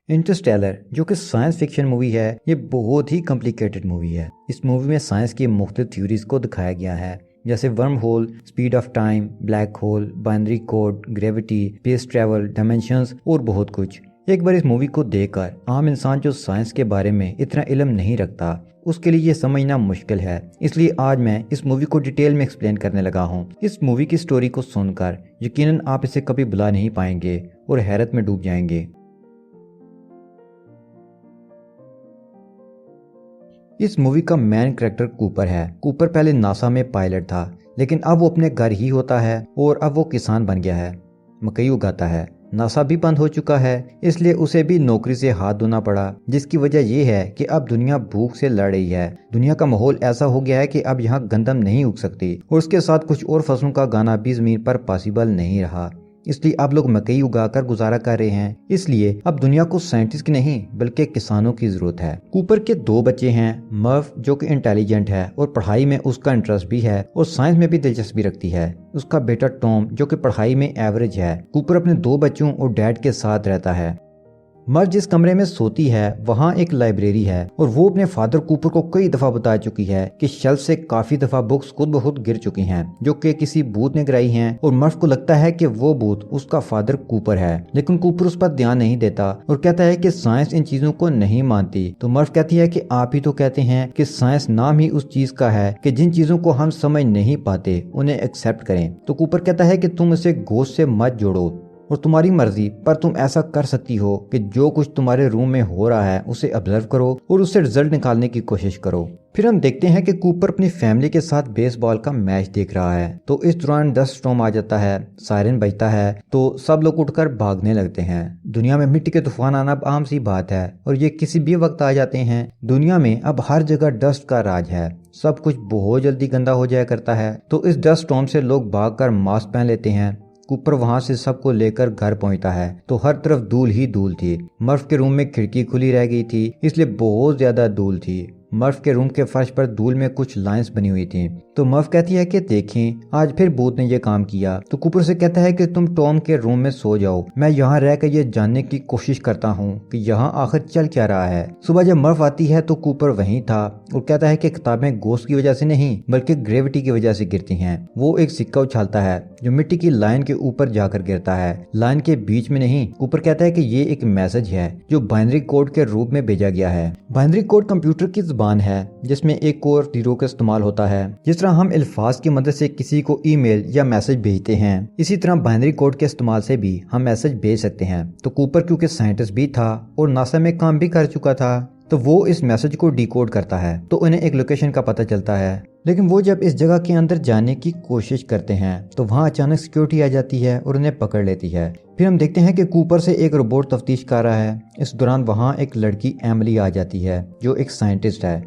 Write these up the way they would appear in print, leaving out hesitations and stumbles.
Interstellar जो कि science fiction movie है, ये बहुत ही कॉम्प्लिकेटेड मूवी है। इस मूवी में साइंस की मुख्तलिफ थ्योरीज को दिखाया गया है, जैसे worm hole, speed of time, black hole, binary code, gravity, space travel, dimensions और बहुत कुछ। एक बार इस मूवी को देखकर आम इंसान जो साइंस के बारे में इतना इल्म नहीं रखता, उसके लिए ये समझना मुश्किल है। इसलिए आज मैं इस मूवी को डिटेल में एक्सप्लेन करने लगा हूँ। इस मूवी की स्टोरी को सुनकर यकीनन आप इसे कभी भुला नहीं पाएंगे और हैरत में डूब जाएंगे। इस मूवी का मेन कैरेक्टर कूपर है। कूपर पहले नासा में पायलट था, लेकिन अब वो अपने घर ही होता है और अब वो किसान बन गया है, मकई उगाता है। नासा भी बंद हो चुका है, इसलिए उसे भी नौकरी से हाथ धोना पड़ा, जिसकी वजह ये है कि अब दुनिया भूख से लड़ रही है। दुनिया का माहौल ऐसा हो गया है कि अब यहाँ गंदम नहीं उग सकती और उसके साथ कुछ और फसलों का गाना भी जमीन पर पॉसिबल नहीं रहा। इसलिए अब लोग मकई उगाकर गुजारा कर रहे हैं। इसलिए अब दुनिया को साइंटिस्ट की नहीं बल्कि किसानों की जरूरत है। कूपर के दो बच्चे हैं, मर्फ जो कि इंटेलिजेंट है और पढ़ाई में उसका इंटरेस्ट भी है और साइंस में भी दिलचस्पी रखती है। उसका बेटा टॉम जो कि पढ़ाई में एवरेज है। कूपर अपने दो बच्चों और डैड के साथ रहता है। मर्फ जिस कमरे में सोती है वहाँ एक लाइब्रेरी है और वो अपने फादर कूपर को कई दफा बता चुकी है कि शेल्फ से काफी दफा बुक्स खुद ब खुद गिर चुकी हैं, जो कि किसी भूत ने गिराई हैं। और मर्फ को लगता है कि वो भूत उसका फादर कूपर है, लेकिन कूपर उस पर ध्यान नहीं देता और कहता है कि साइंस इन चीजों को नहीं मानती। तो मर्फ कहती है कि आप ही तो कहते हैं कि साइंस नाम ही उस चीज का है कि जिन चीजों को हम समझ नहीं पाते उन्हें एक्सेप्ट करें। तो कूपर कहता है कि तुम इसे गोश्त से मत जोड़ो और तुम्हारी मर्जी, पर तुम ऐसा कर सकती हो कि जो कुछ तुम्हारे रूम में हो रहा है उसे ऑब्जर्व करो और उससे रिजल्ट निकालने की कोशिश करो। फिर हम देखते हैं कि कूपर अपनी फैमिली के साथ बेसबॉल का मैच देख रहा है। तो इस दौरान डस्ट स्टॉर्म आ जाता है, सायरन बजता है, तो सब लोग उठकर भागने लगते हैं। दुनिया में मिट्टी के तूफान आना अब आम सी बात है और ये किसी भी वक्त आ जाते हैं। दुनिया में अब हर जगह डस्ट का राज है, सब कुछ बहुत जल्दी गंदा हो जाया करता है। तो इस डस्ट स्टॉर्म से लोग भागकर मास्क पहन लेते हैं। कूपर वहां से सबको लेकर घर पहुंचता है तो हर तरफ धूल ही धूल थी। मर्फ के रूम में खिड़की खुली रह गई थी, इसलिए बहुत ज्यादा धूल थी। मर्फ के रूम के फर्श पर धूल में कुछ लाइंस बनी हुई थी। तो मर्फ कहती है कि देखें आज फिर भूत ने यह काम किया। तो कूपर से कहता है कि तुम टॉम के रूम में सो जाओ, मैं यहाँ रहकर ये जानने की कोशिश करता हूँ कि यहाँ आखिर चल क्या रहा है। सुबह जब मर्फ आती है तो कूपर वहीं था और कहता है कि किताबें गोश्त की वजह से नहीं बल्कि ग्रेविटी की वजह से गिरती हैं। वो एक सिक्का उछालता है जो मिट्टी की लाइन के ऊपर जाकर गिरता है, लाइन के बीच में नहीं। कूपर कहता है कि ये एक मैसेज है जो बाइनरी कोड के रूप में भेजा गया है। बाइनरी कोड कंप्यूटर की ज़बान है जिसमें एक और जीरो का इस्तेमाल होता है। जिस तरह हम अल्फाज की मदद से किसी को ईमेल या मैसेज भेजते हैं, इसी तरह बाइनरी कोड के इस्तेमाल से भी हम मैसेज भेज सकते हैं। तो कूपर क्योंकि साइंटिस्ट भी था और नासा में काम भी कर चुका था, तो वो इस मैसेज को डिकोड करता है तो उन्हें एक लोकेशन का पता चलता है। लेकिन वो जब इस जगह के अंदर जाने की कोशिश करते हैं तो वहाँ अचानक सिक्योरिटी आ जाती है और उन्हें पकड़ लेती है। फिर हम देखते हैं कि कूपर से एक रोबोट तफ्तीश कर रहा है। इस दौरान वहाँ एक लड़की एमिली आ जाती है जो एक साइंटिस्ट है।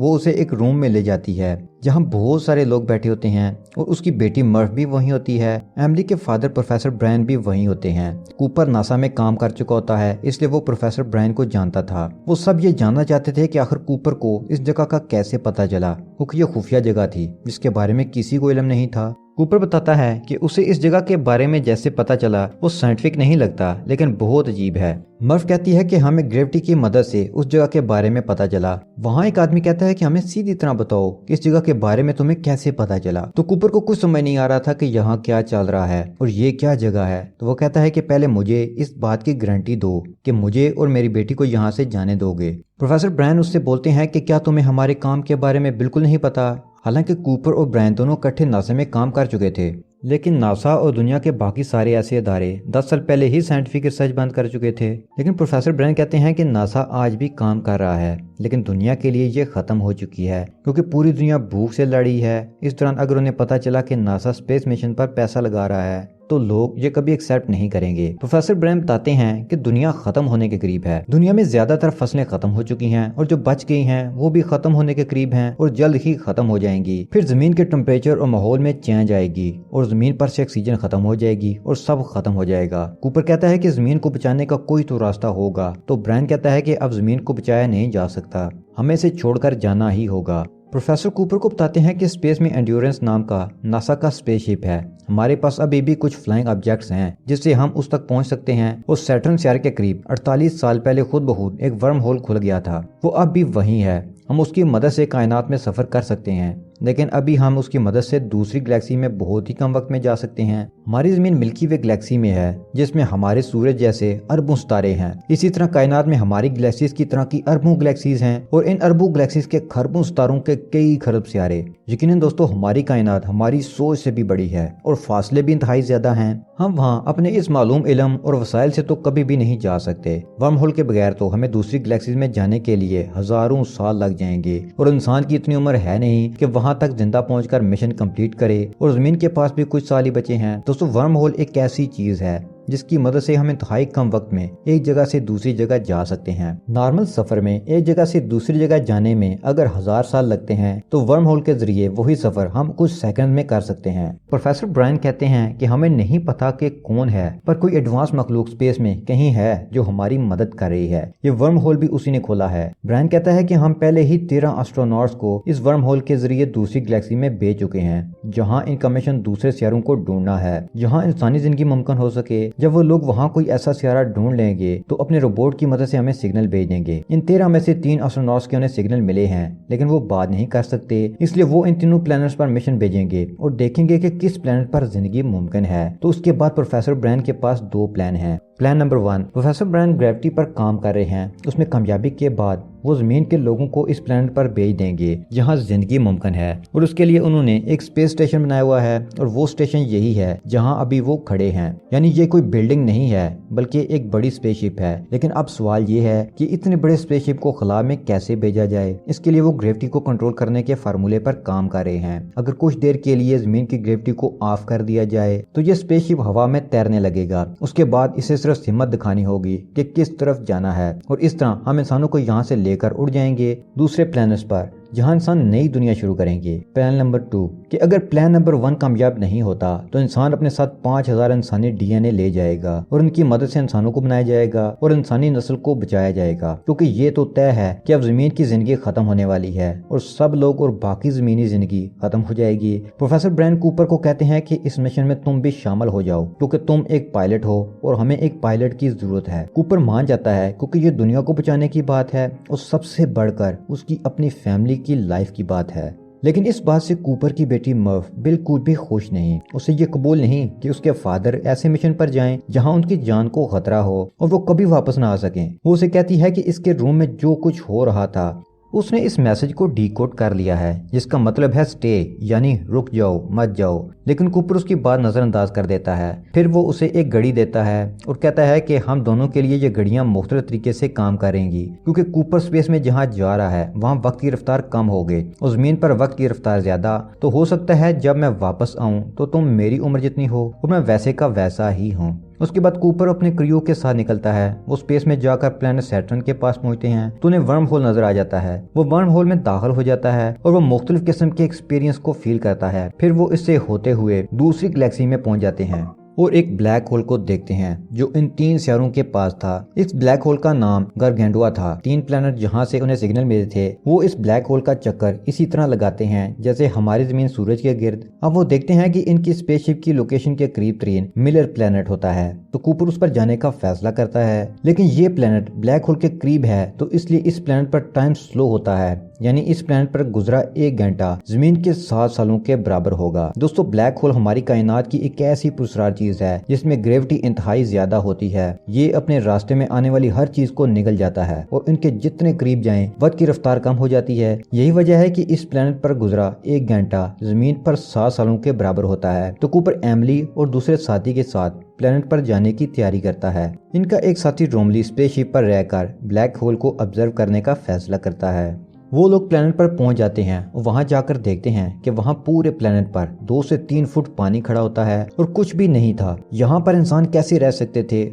वो उसे एक रूम में ले जाती है जहाँ बहुत सारे लोग बैठे होते हैं और उसकी बेटी मर्फ भी वहीं होती है। एमिली के फादर प्रोफेसर ब्रायन भी वहीं होते हैं। कूपर नासा में काम कर चुका होता है, इसलिए वो प्रोफेसर ब्रायन को जानता था। वो सब ये जानना चाहते थे कि आखिर कूपर को इस जगह का कैसे पता चला, क्योंकि ये खुफिया जगह थी जिसके बारे में किसी को इल्म नहीं था। कूपर बताता है कि उसे इस जगह के बारे में जैसे पता चला वो साइंटिफिक नहीं लगता लेकिन बहुत अजीब है। मर्फ कहती है कि हमें ग्रेविटी की मदद से उस जगह के बारे में पता चला। वहाँ एक आदमी कहता है कि हमें सीधी तरह बताओ कि इस जगह के बारे में तुम्हें कैसे पता चला। तो कूपर को कुछ समझ नहीं आ रहा था कि यहाँ क्या चल रहा है और ये क्या जगह है। तो वो कहता है कि पहले मुझे इस बात की गारंटी दो कि मुझे और मेरी बेटी को यहाँ से जाने दोगे। प्रोफेसर ब्रायन उससे बोलते हैं कि क्या तुम्हें हमारे काम के बारे में बिल्कुल नहीं पता। हालांकि कूपर और ब्रायन दोनों इकट्ठे नासा में काम कर चुके थे, लेकिन नासा और दुनिया के बाकी सारे ऐसे इदारे 10 साल पहले ही साइंटिफिक रिसर्च बंद कर चुके थे। लेकिन प्रोफेसर ब्रायन कहते हैं कि नासा आज भी काम कर रहा है, लेकिन दुनिया के लिए ये खत्म हो चुकी है क्योंकि पूरी दुनिया भूख से लड़ी है। इस दौरान अगर उन्हें पता चला कि नासा स्पेस मिशन पर पैसा लगा रहा है तो लोग ये कभी एक्सेप्ट नहीं करेंगे। प्रोफेसर ब्रायन बताते हैं कि दुनिया खत्म होने के करीब है। दुनिया में ज्यादातर फसलें खत्म हो चुकी हैं और जो बच गई हैं वो भी खत्म होने के करीब हैं और जल्द ही खत्म हो जाएंगी। फिर जमीन के टेम्परेचर और माहौल में चेंज आएगी और जमीन पर से ऑक्सीजन खत्म हो जाएगी और सब खत्म हो जाएगा। कूपर कहता है कि जमीन को बचाने का कोई तो रास्ता होगा। तो ब्रायन कहता है कि अब जमीन को बचाया नहीं जा सकता, हमें इसे छोड़कर जाना ही होगा। प्रोफेसर कूपर को बताते हैं कि स्पेस में एंड्योरेंस नाम का नासा का स्पेसशिप है। हमारे पास अभी भी कुछ फ्लाइंग ऑब्जेक्ट्स हैं जिससे हम उस तक पहुंच सकते हैं। उस सैटर्न सियारे के करीब 48 साल पहले खुद ब खुद एक वर्म होल खुल गया था। वो अब भी वहीं है। हम उसकी मदद से कायनात में सफर कर सकते हैं, लेकिन अभी हम उसकी मदद से दूसरी गैलेक्सी में बहुत ही कम वक्त में जा सकते हैं। हमारी जमीन मिल्की वे गैलेक्सी में है जिसमें हमारे सूरज जैसे अरबों सितारे हैं। इसी तरह कायनात में हमारी गैलेक्सीज की तरह की अरबों गैलेक्सीज हैं और इन अरबों गैलेक्सीज के खरबों सितारों के कई खरब सियारे। यकीनन दोस्तों, हमारी कायनात हमारी सोच से भी बड़ी है और फासले भी इंतहाई ज्यादा हैं। हम वहाँ अपने इस मालूम इल्म और वसाइल से तो कभी भी नहीं जा सकते। वर्म होल के बगैर तो हमें दूसरी गैलेक्सीज में जाने के लिए हजारों साल लग जाएंगे और इंसान की इतनी उम्र है नहीं कि वहां तक जिंदा पहुंचकर मिशन कंप्लीट करे, और जमीन के पास भी कुछ साल ही बचे हैं। दोस्तों, वर्म होल एक ऐसी चीज है जिसकी मदद से हम इंतहाई कम वक्त में एक जगह से दूसरी जगह जा सकते हैं। नॉर्मल सफर में एक जगह से दूसरी जगह जाने में अगर 1000 साल लगते हैं तो वर्म होल के जरिए वही सफर हम कुछ सेकंड में कर सकते हैं। प्रोफेसर ब्रायन कहते हैं कि हमें नहीं पता कि कौन है, पर कोई एडवांस मखलूक स्पेस में कहीं है जो हमारी मदद कर रही है। ये वर्म होल भी उसी ने खोला है। ब्रायन कहता है कि हम पहले ही 13 एस्ट्रोनॉट्स को इस वर्म होल के जरिए दूसरी गैलेक्सी में भेज चुके हैं, जहाँ इनका मिशन दूसरे सियारों को ढूंढना है जहाँ इंसानी जिंदगी मुमकिन हो सके। जब वो लोग वहाँ कोई ऐसा सियारा ढूंढ लेंगे तो अपने रोबोट की मदद से हमें सिग्नल भेज देंगे। इन 13 में से 3 एस्ट्रोनॉट्स के उन्हें सिग्नल मिले हैं, लेकिन वो बात नहीं कर सकते, इसलिए वो इन तीनों प्लैनेट्स पर मिशन भेजेंगे और देखेंगे कि किस प्लैनेट पर जिंदगी मुमकिन है। तो उसके बाद प्रोफेसर ब्रायन के पास 2 प्लान हैं। Plan number 1, professor Brian gravity पर काम कर रहे हैं। उसमें कामयाबी के बाद वो जमीन के लोगों को इस प्लैनेट पर भेज देंगे जहां जिंदगी मुमकिन है, और उसके लिए उन्होंने एक स्पेस स्टेशन बनाया हुआ है, और वो स्टेशन यही है जहां अभी वो खड़े हैं। यानी ये कोई बिल्डिंग नहीं है बल्कि एक बड़ी स्पेसशिप है। लेकिन अब सवाल ये है कि इतने बड़े स्पेसशिप को खला में कैसे भेजा जाए। इसके लिए वो ग्रेविटी को कंट्रोल करने के फार्मूले पर काम कर रहे हैं। अगर कुछ देर के लिए जमीन की ग्रेविटी को ऑफ कर दिया जाए तो ये स्पेसशिप हवा में तैरने लगेगा। उसके बाद इसे सिर्फ हिम्मत दिखानी होगी कि किस तरफ जाना है, और इस तरह हम इंसानों को यहाँ से लेकर उड़ जाएंगे दूसरे प्लैनेट्स पर जहां इंसान नई दुनिया शुरू करेंगे। प्लान नंबर 2, कि अगर प्लान नंबर 1 कामयाब नहीं होता तो इंसान अपने साथ 5000 इंसानी डीएनए ले जाएगा और उनकी मदद से इंसानों को बनाया जाएगा और इंसानी नस्ल को बचाया जाएगा, क्योंकि ये तो तय है कि अब जमीन की जिंदगी खत्म होने वाली है और सब लोग और बाकी जमीनी जिंदगी खत्म हो जाएगी। प्रोफेसर ब्रायन कूपर को कहते हैं कि इस मिशन में तुम भी शामिल हो जाओ, क्योंकि तुम एक पायलट हो और हमें एक पायलट की जरूरत है। कूपर मान जाता है क्योंकि ये दुनिया को बचाने की बात है और सबसे बढ़कर उसकी अपनी फैमिली की लाइफ की बात है। लेकिन इस बात से कूपर की बेटी मर्फ बिल्कुल भी खुश नहीं। उसे ये कबूल नहीं कि उसके फादर ऐसे मिशन पर जाएं जहां उनकी जान को खतरा हो और वो कभी वापस ना आ सकें। वो उसे कहती है कि इसके रूम में जो कुछ हो रहा था उसने इस मैसेज को डीकोड कर लिया है, जिसका मतलब है स्टे, यानी रुक जाओ, मत जाओ। लेकिन कूपर उसकी बात नजरअंदाज कर देता है। फिर वो उसे एक घड़ी देता है और कहता है कि हम दोनों के लिए ये घड़ियां मुख्तलिफ तरीके से काम करेंगी, क्योंकि कूपर स्पेस में जहाँ जा रहा है वहाँ वक्त की रफ्तार कम हो गई और जमीन पर वक्त की रफ्तार ज्यादा। तो हो सकता है जब मैं वापस आऊँ तो तुम मेरी उम्र जितनी हो और मैं वैसे का वैसा ही हूँ। उसके बाद कूपर अपने क्रियो के साथ निकलता है। वो स्पेस में जाकर प्लैनेट सैटर्न के पास पहुंचते हैं तो उन्हें वर्म होल नजर आ जाता है। वो वर्म होल में दाखिल हो जाता है और वो मुख्तलिफ किस्म के एक्सपीरियंस को फील करता है। फिर वो इससे होते हुए दूसरी गैलेक्सी में पहुंच जाते हैं और एक ब्लैक होल को देखते हैं जो इन 3 सियारों के पास था। इस ब्लैक होल का नाम गारगेंडुआ था। 3 प्लैनेट जहां से उन्हें सिग्नल मिले थे वो इस ब्लैक होल का चक्कर इसी तरह लगाते हैं जैसे हमारी जमीन सूरज के गिर्द। अब वो देखते हैं कि इनकी स्पेसशिप की लोकेशन के करीब तरीन मिलर प्लैनेट होता है, तो कूपर उस पर जाने का फैसला करता है। लेकिन ये प्लैनेट ब्लैक होल के करीब है, तो इसलिए इस प्लैनेट पर टाइम स्लो होता है, यानी इस प्लैनेट पर गुजरा 1 घंटा जमीन के 7 सालों के बराबर होगा। दोस्तों, ब्लैक होल हमारी कायनात की एक ऐसी पुरस्कार चीज है जिसमें ग्रेविटी इंतहाई ज्यादा होती है। ये अपने रास्ते में आने वाली हर चीज को निगल जाता है और इनके जितने करीब जाएं वक्त की रफ्तार कम हो जाती है। यही वजह है कि इस प्लैनेट पर गुजरा 1 घंटा जमीन पर 7 सालों के बराबर होता है। तो कूपर एमिली और दूसरे साथी के साथ प्लैनेट पर जाने की तैयारी करता है। इनका एक साथी रोमली स्पेसशिप पर रहकर ब्लैक होल को ऑब्जर्व करने का फैसला करता है। वो लोग प्लैनेट पर पहुंच जाते हैं और वहां जाकर देखते हैं कि वहां पूरे प्लैनेट पर 2 से 3 फुट पानी खड़ा होता है और कुछ भी नहीं था। यहाँ पर इंसान कैसे रह सकते थे,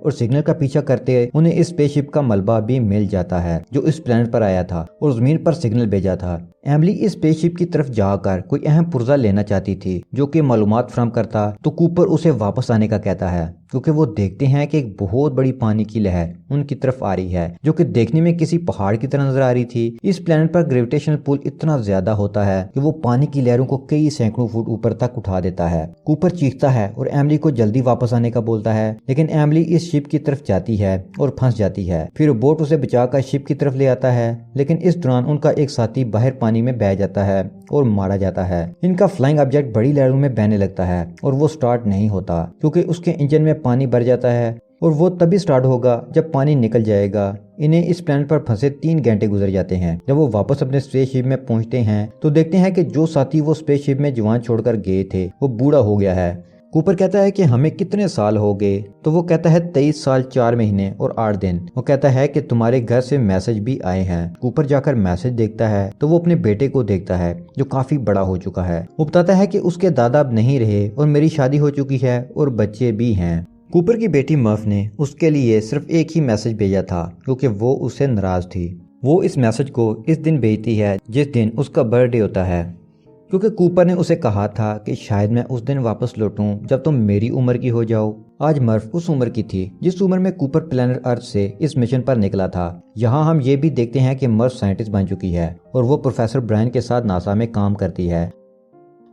और सिग्नल का पीछा करते उन्हें इस स्पेसशिप का मलबा भी मिल जाता है जो इस प्लैनेट पर आया था और जमीन पर सिग्नल भेजा था। एमिली इस स्पेसशिप की तरफ जाकर कोई अहम पुर्जा लेना चाहती थी जो कि मालूमात फराहम करता, तो कूपर उसे वापस आने का कहता है क्योंकि वो देखते हैं कि एक बहुत बड़ी पानी की लहर उनकी तरफ आ रही है जो कि देखने में किसी पहाड़ की तरह नजर आ रही थी। इस प्लेनेट पर ग्रेविटेशनल पुल इतना ज्यादा होता है कि वो पानी की लहरों को कई सैकड़ों फुट ऊपर तक उठा देता है। कूपर चीखता है और एमिली को जल्दी वापस आने का बोलता है, लेकिन एमिली इस शिप की तरफ जाती है और फंस जाती है। फिर बोट उसे बचाकर शिप की तरफ ले आता है, लेकिन इस दौरान उनका एक साथी बाहर पानी में बह जाता है और मारा जाता है। इनका फ्लाइंग ऑब्जेक्ट बड़ी लहरों में बहने लगता है और वो स्टार्ट नहीं होता क्योंकि उसके इंजन में पानी भर जाता है, और वो तभी स्टार्ट होगा जब पानी निकल जाएगा। इन्हें इस प्लेनेट पर फंसे 3 घंटे गुजर जाते हैं। जब वो वापस अपने स्पेसशिप में पहुंचते हैं तो देखते हैं कि जो साथी वो स्पेसशिप में जवान छोड़कर गए थे वो बूढ़ा हो गया है। कूपर कहता है कि हमें कितने साल हो गए, तो वो कहता है 23 साल 4 महीने और 8 दिन। वो कहता है कि तुम्हारे घर से मैसेज भी आए हैं। कूपर जाकर मैसेज देखता है तो वो अपने बेटे को देखता है जो काफी बड़ा हो चुका है। वो बताता है कि उसके दादा अब नहीं रहे और मेरी शादी हो चुकी है और बच्चे भी हैं। कूपर की बेटी मर्फ ने उसके लिए सिर्फ एक ही मैसेज भेजा था क्योंकि वो उससे नाराज थी। वो इस मैसेज को इस दिन भेजती है जिस दिन उसका बर्थडे होता है, क्योंकि कूपर ने उसे कहा था कि शायद मैं उस दिन वापस लौटूं जब तुम मेरी उम्र की हो जाओ। आज मर्फ उस उम्र की थी जिस उम्र में कूपर प्लेनेट अर्थ से इस मिशन पर निकला था। यहाँ हम ये भी देखते हैं कि मर्फ साइंटिस्ट बन चुकी है और वो प्रोफेसर ब्रायन के साथ नासा में काम करती है।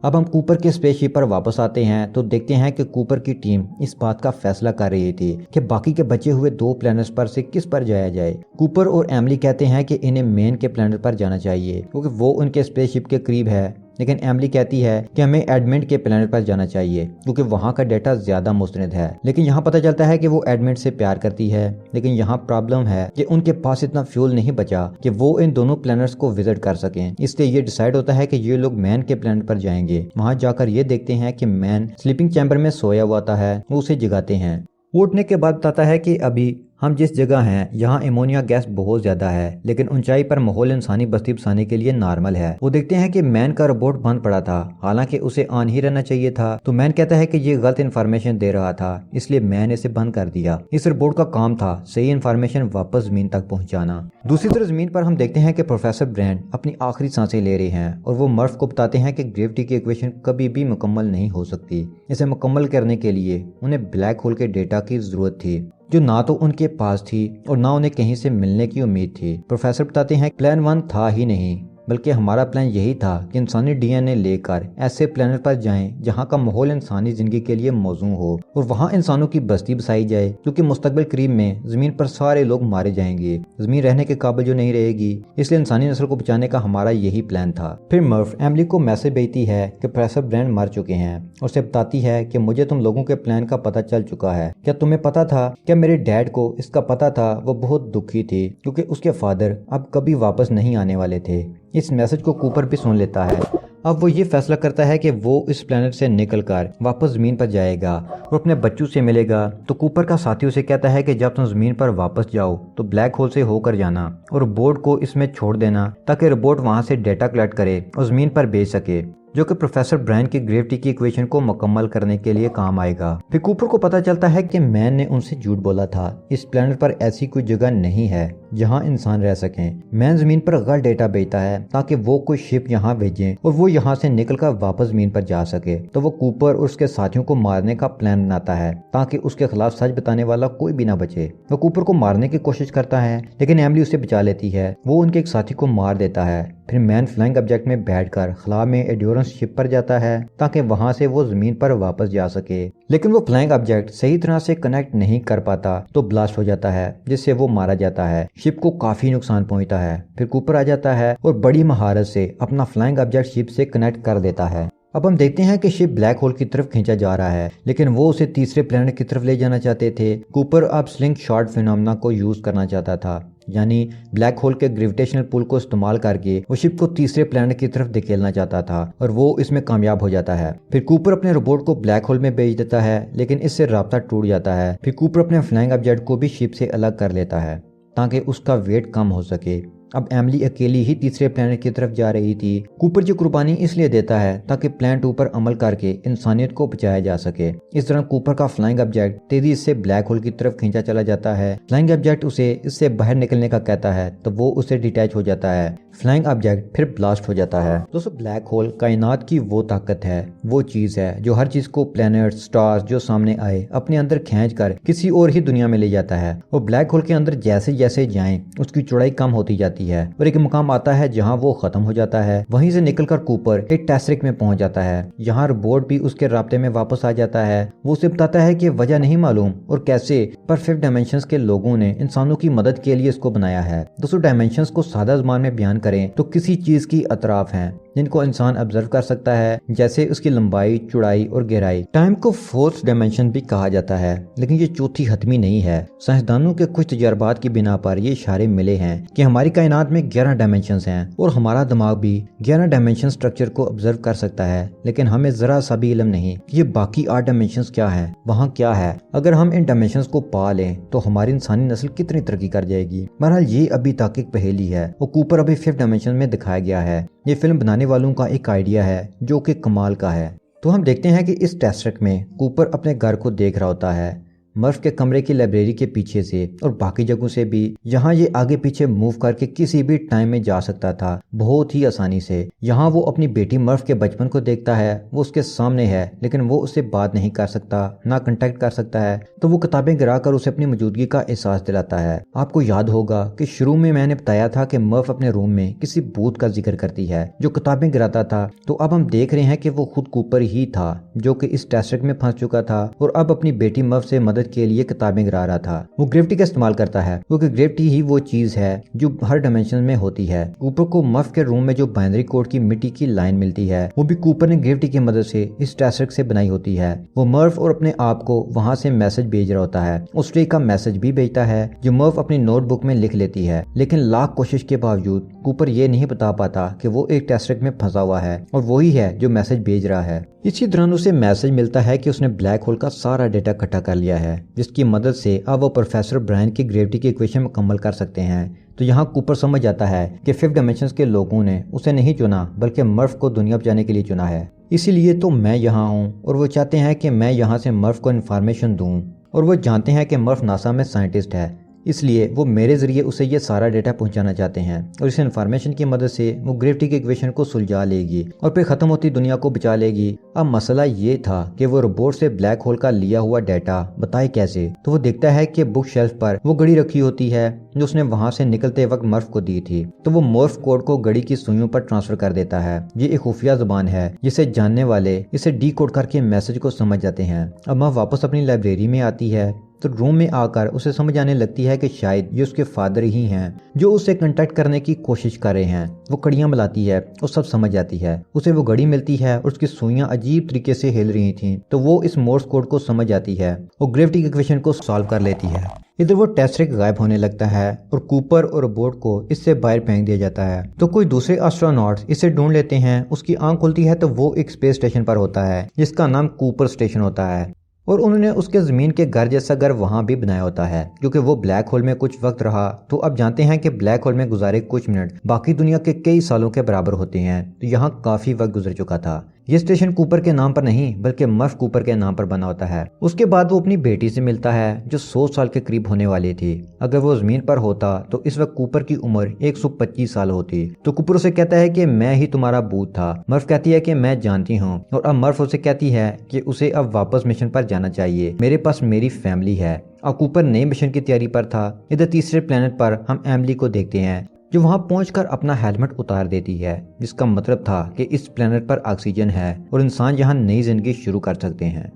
अब हम कूपर के स्पेसशिप पर वापस आते हैं तो देखते हैं कि कूपर की टीम इस बात का फैसला कर रही थी कि बाकी के बचे हुए 2 प्लैनेट्स पर से किस पर जाया जाए। कूपर और एमिली कहते हैं कि इन्हें मेन के प्लैनेट पर जाना चाहिए क्योंकि वो उनके स्पेसशिप के करीब है, लेकिन एमिली कहती है कि हमें एडमिंट के प्लैनेट पर जाना चाहिए क्योंकि वहाँ का डेटा ज्यादा मुस्तनद है। लेकिन यहाँ पता चलता है कि वो एडमिंट से प्यार करती है, लेकिन यहाँ प्रॉब्लम है कि उनके पास इतना फ्यूल नहीं बचा कि वो इन दोनों प्लैनेट्स को विजिट कर सकें। इसलिए ये डिसाइड होता है कि ये लोग मैन के प्लैनेट पर जाएंगे। वहाँ जाकर ये देखते हैं कि मैन स्लीपिंग चैम्बर में सोया हुआ था है, वो उसे जगाते हैं। वो उठने के बाद बताता है कि अभी हम जिस जगह हैं यहाँ एमोनिया गैस बहुत ज्यादा है, लेकिन ऊंचाई पर माहौल इंसानी बस्ती बसाने के लिए नॉर्मल है। वो देखते हैं कि मैन का रोबोट बंद पड़ा था, हालांकि उसे ऑन ही रहना चाहिए था। तो मैन कहता है कि ये गलत इन्फॉर्मेशन दे रहा था, इसलिए मैन इसे बंद कर दिया। इस रोबोट का काम था सही इन्फॉर्मेशन वापस जमीन तक पहुंचाना। दूसरी तरफ जमीन पर हम देखते हैं कि प्रोफेसर ब्रैंड अपनी आखिरी सांसें ले रहे हैं और वो मर्फ को बताते हैं कि ग्रेविटी की इक्वेशन कभी भी मुकम्मल नहीं हो सकती। इसे मुकम्मल करने के लिए उन्हें ब्लैक होल के डेटा की जरूरत थी जो ना तो उनके पास थी और ना उन्हें कहीं से मिलने की उम्मीद थी। प्रोफेसर बताते हैं प्लान 1 था ही नहीं, बल्कि हमारा प्लान यही था कि इंसानी डीएनए लेकर ऐसे प्लेनेट पर जाएं जहां का माहौल इंसानी जिंदगी के लिए मौजूद हो और वहां इंसानों की बस्ती बसाई जाए, क्योंकि मुस्तकबिल करीब में जमीन पर सारे लोग मारे जाएंगे, जमीन रहने के काबिल जो नहीं रहेगी। इसलिए इंसानी नस्ल को बचाने का हमारा यही प्लान था। फिर मर्फ एमिली को मैसेज भेजती है कि प्रोफेसर ब्रैंड मर चुके हैं और उसे बताती है कि मुझे तुम लोगों के प्लान का पता चल चुका है। क्या तुम्हें पता था? क्या मेरे डैड को इसका पता था? वो बहुत दुखी थी क्योंकि उसके फादर अब कभी वापस नहीं आने वाले थे। इस मैसेज को कूपर भी सुन लेता है। अब वो ये फैसला करता है कि वो इस प्लेनेट से निकलकर वापस ज़मीन पर जाएगा और अपने बच्चों से मिलेगा। तो कूपर का साथी उसे कहता है कि जब तुम ज़मीन पर वापस जाओ तो ब्लैक होल से होकर जाना और रोबोट को इसमें छोड़ देना ताकि रोबोट वहाँ से डेटा कलेक्ट करे और ज़मीन पर भेज सके, जो कि प्रोफेसर ब्रायन की ग्रेविटी की इक्वेशन को मुकम्मल करने के लिए काम आएगा। फिर कूपर को पता चलता है कि मैन ने उनसे झूठ बोला था। इस प्लेनेट पर ऐसी कोई जगह नहीं है जहां इंसान रह सकें। मैन जमीन पर गलत डेटा भेजता है ताकि वो कोई शिप यहां भेजें और वो यहां से निकलकर वापस जमीन पर जा सके। तो वो कूपर और उसके साथियों को मारने का प्लान बनाता है ताकि उसके खिलाफ सच बताने वाला कोई भी ना बचे। वो कूपर को मारने की कोशिश करता है, लेकिन एमिली उसे बचा लेती है। वो उनके एक साथी को मार देता है। फिर मैन फ्लाइंग ऑब्जेक्ट में बैठकर खला में एंड्योरेंस शिप पर जाता है ताकि वहां से वो जमीन पर वापस जा सके, लेकिन वो फ्लाइंग ऑब्जेक्ट सही तरह से कनेक्ट नहीं कर पाता तो ब्लास्ट हो जाता है, जिससे वो मारा जाता है। शिप को काफी नुकसान पहुंचता है। फिर कूपर आ जाता है और बड़ी महारत से अपना फ्लाइंग ऑब्जेक्ट शिप से कनेक्ट कर देता है। अब हम देखते हैं कि शिप ब्लैक होल की तरफ खींचा जा रहा है, लेकिन वो उसे तीसरे प्लेनेट की तरफ ले जाना चाहते थे। कूपर अब स्लिंग शॉट फिनोमेना को यूज करना चाहता था, यानी ब्लैक होल के ग्रेविटेशनल पुल को इस्तेमाल करके वो शिप को तीसरे प्लेनेट की तरफ धकेलना चाहता था और वो इसमें कामयाब हो जाता है। फिर कूपर अपने रोबोट को ब्लैक होल में भेज देता है, लेकिन इससे राब्ता टूट जाता है। फिर कूपर अपने फ्लाइंग ऑब्जेक्ट को भी शिप से अलग कर लेता है ताकि उसका वेट कम हो सके। अब एमिली अकेली ही तीसरे प्लेनेट की तरफ जा रही थी। कूपर जो कुर्बानी इसलिए देता है ताकि प्लेनेट ऊपर अमल करके इंसानियत को बचाया जा सके। इस दौरान कूपर का फ्लाइंग ऑब्जेक्ट तेजी से ब्लैक होल की तरफ खींचा चला जाता है। फ्लाइंग ऑब्जेक्ट उसे इससे बाहर निकलने का कहता है तो वो उससे डिटैच हो जाता है। फ्लाइंग ऑब्जेक्ट फिर ब्लास्ट हो जाता है। दोस्तों, ब्लैक होल कायनात की वो ताकत है, वो चीज है जो हर चीज को, प्लैनेट, स्टार्स जो सामने आए अपने अंदर खींच कर किसी और ही दुनिया में ले जाता है। और ब्लैक होल के अंदर जैसे जैसे जाएं उसकी चौड़ाई कम होती जाती है और एक मुकाम आता है जहां वो खत्म हो जाता है। वहीं से निकलकर कूपर एक टेस्रिक में पहुंच जाता है। यहाँ रोबोट भी उसके राब्ते में वापस आ जाता है। वो उसे बताता है कि वजह नहीं मालूम और कैसे पर फिफ्थ डायमेंशंस के लोगों ने इंसानों की मदद के लिए इसको बनाया है। दोस्तों, डायमेंशंस को सादा ज़बान में बयान करें तो किसी चीज की अतराफ हैं जिनको इंसान ऑब्जर्व कर सकता है, जैसे उसकी लंबाई, चौड़ाई और गहराई। टाइम को फोर्थ डायमेंशन भी कहा जाता है, लेकिन ये चौथी हतमी नहीं है। साइंसदानों के कुछ तजर्बात की बिना पर ये इशारे मिले हैं कि हमारी कायनात में 11 डायमेंशंस हैं और हमारा दिमाग भी 11 डायमेंशन स्ट्रक्चर को ऑब्जर्व कर सकता है, लेकिन हमें जरा सा भी इल्म नहीं कि ये बाकी 8 डायमेंशंस क्या है, वहाँ क्या है। अगर हम इन डायमेंशंस को पा लें तो हमारी इंसानी नस्ल कितनी तरक्की कर जाएगी। बहरहाल ये अभी तक एक पहेली है और कूपर अभी फिफ्थ डायमेंशन में दिखाया गया है। ये फिल्म बनाने वालों का एक आइडिया है जो कि कमाल का है। तो हम देखते हैं कि इस टेस्ट्रिक में कूपर अपने घर को देख रहा होता है, मर्फ के कमरे की लाइब्रेरी के पीछे से और बाकी जगहों से भी। यहाँ ये आगे पीछे मूव करके किसी भी टाइम में जा सकता था बहुत ही आसानी से। यहाँ वो अपनी बेटी मर्फ के बचपन को देखता है, वो उसके सामने है लेकिन वो उससे बात नहीं कर सकता, ना कांटेक्ट कर सकता है। तो वो किताबें गिरा कर उसे अपनी मौजूदगी का एहसास दिलाता है। आपको याद होगा कि शुरू में मैंने बताया था कि मर्फ अपने रूम में किसी भूत का जिक्र करती है जो किताबें गिराता था। तो अब हम देख रहे हैं कि वो खुद कूपर ही था जो कि इस टेस्ट्रिक में फंस चुका था और अब अपनी बेटी मर्फ से मदद के लिए किताबें गिरा रहा था। वो ग्रेविटी का इस्तेमाल करता है क्योंकि ग्रेविटी ही वो चीज है जो हर डायमेंशन में होती है। कूपर को मर्फ के रूम में जो बाइनरी कोड की मिट्टी की लाइन मिलती है वो भी कूपर ने ग्रेविटी की मदद से इस टेस्ट्रिक से बनाई होती है। वो मर्फ और अपने आप को वहां से मैसेज भेज रहा होता है। उस ट्री का मैसेज भी भेजता है जो मर्फ अपनी नोटबुक में लिख लेती है, लेकिन लाख कोशिश के बावजूद कूपर ये नहीं बता पाता कि वो एक टेस्ट्रिक में फंसा हुआ है और वही है जो मैसेज भेज रहा है। इसी दौरान उसे मैसेज मिलता है कि उसने ब्लैक होल का सारा डेटा इकट्ठा कर लिया है, जिसकी मदद से अब वो प्रोफेसर ब्रायन की ग्रेविटी की इक्वेशन मुकम्मल कर सकते हैं। तो यहाँ कूपर समझ जाता है कि फिफ्थ डायमेंशंस के लोगों ने उसे नहीं चुना बल्कि मर्फ को दुनिया बचाने के लिए चुना है। इसीलिए तो मैं यहाँ हूँ और वो चाहते हैं कि मैं यहाँ से मर्फ को इन्फॉर्मेशन दूँ और वो जानते हैं कि मर्फ नासा में साइंटिस्ट है, इसलिए वो मेरे जरिए उसे ये सारा डेटा पहुंचाना चाहते हैं और इस इन्फॉर्मेशन की मदद से वो ग्रेविटी के इक्वेशन को सुलझा लेगी और फिर खत्म होती दुनिया को बचा लेगी। अब मसला ये था कि वो रोबोट से ब्लैक होल का लिया हुआ डेटा बताए कैसे। तो वो देखता है कि बुक शेल्फ पर वो घड़ी रखी होती है जो उसने वहां से निकलते वक्त मर्फ को दी थी। तो वो मॉर्फ कोड को घड़ी की सुइयों पर ट्रांसफर कर देता है। ये एक खुफिया जुबान है जिसे जानने वाले इसे डी कोड करके मैसेज को समझ जाते हैं। अब माँ वापस अपनी लाइब्रेरी में आती है तो रूम में आकर उसे समझ आने लगती है कि शायद ये उसके फादर ही हैं जो उसे कांटेक्ट करने की कोशिश कर रहे हैं। वो कड़ियां मिलाती है और सब समझ जाती है। उसे वो घड़ी मिलती है और उसकी सुइयां अजीब तरीके से हिल रही थीं, तो वो इस मोर्स कोड को समझ जाती है और ग्रेविटी इक्वेशन को सॉल्व कर लेती है। इधर वो टेस्ट्रिक गायब होने लगता है और कूपर और रोबोट को इससे बाहर फेंक दिया जाता है। तो कोई दूसरे एस्ट्रोनॉट्स इसे ढूंढ लेते हैं। उसकी आंख खुलती है तो वो एक स्पेस स्टेशन पर होता है जिसका नाम कूपर स्टेशन होता है और उन्होंने उसके जमीन के घर जैसा घर वहां भी बनाया होता है क्योंकि वो ब्लैक होल में कुछ वक्त रहा। तो अब जानते हैं कि ब्लैक होल में गुजारे कुछ मिनट बाकी दुनिया के कई सालों के बराबर होते हैं। तो यहाँ काफी वक्त गुजर चुका था। ये स्टेशन कूपर के नाम पर नहीं बल्कि मर्फ कूपर के नाम पर बना होता है। उसके बाद वो अपनी बेटी से मिलता है जो 100 साल के करीब होने वाली थी। अगर वो जमीन पर होता तो इस वक्त कूपर की उम्र 125 साल होती। तो कूपर उसे कहता है कि मैं ही तुम्हारा भूत था। मर्फ कहती है कि मैं जानती हूँ और अब मर्फ उसे कहती है कि उसे अब वापस मिशन पर जाना चाहिए, मेरे पास मेरी फैमिली है। अब कूपर नए मिशन की तैयारी पर था। इधर तीसरे प्लेनेट पर हम एमिली को देखते हैं जो वहां पहुंचकर अपना हेलमेट उतार देती है, जिसका मतलब था कि इस प्लेनेट पर ऑक्सीजन है और इंसान यहां नई जिंदगी शुरू कर सकते हैं।